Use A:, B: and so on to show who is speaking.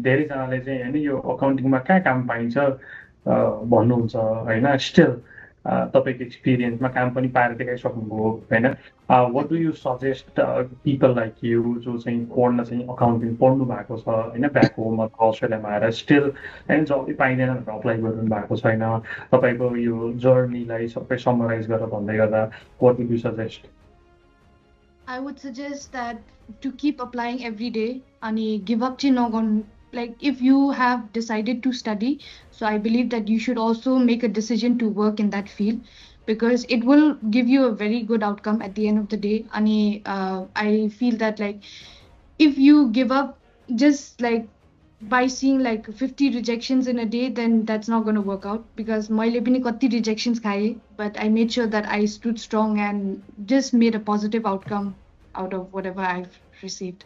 A: धेरैजनाले चाहिँ होइन यो अकाउन्टिङमा कहाँ काम पाइन्छ भन्नुहुन्छ होइन स्टिल तपाईँको एक्सपिरियन्समा काम पनि पाएर देखाइसक्नुभयो होइन what do you suggest people like you जो चाहिँ पढ्न चाहिँ अकाउन्टिङ पढ्नु भएको छ होइन ब्याक होम अथवा अस्ट्रेलियामा आएर स्टिल होइन जबै पाइँदैन भनेर अप्लाई गर्नु भएको छैन तपाईँको यो जर्नीलाई सबै समराइज गरेर भन्दै गर्दा what would you suggest
B: I would suggest that to keep applying every day and give up to no like if you have decided to study, so I believe that you should also make a decision to work in that field because it will give you a very good outcome at the end of the day. And I feel that like if you give up just like by seeing like 50 rejections in a day, then that's not going to work out because मैले पनि कति rejections खाए, but I made sure that I stood strong and just made a positive outcome out of whatever I've received.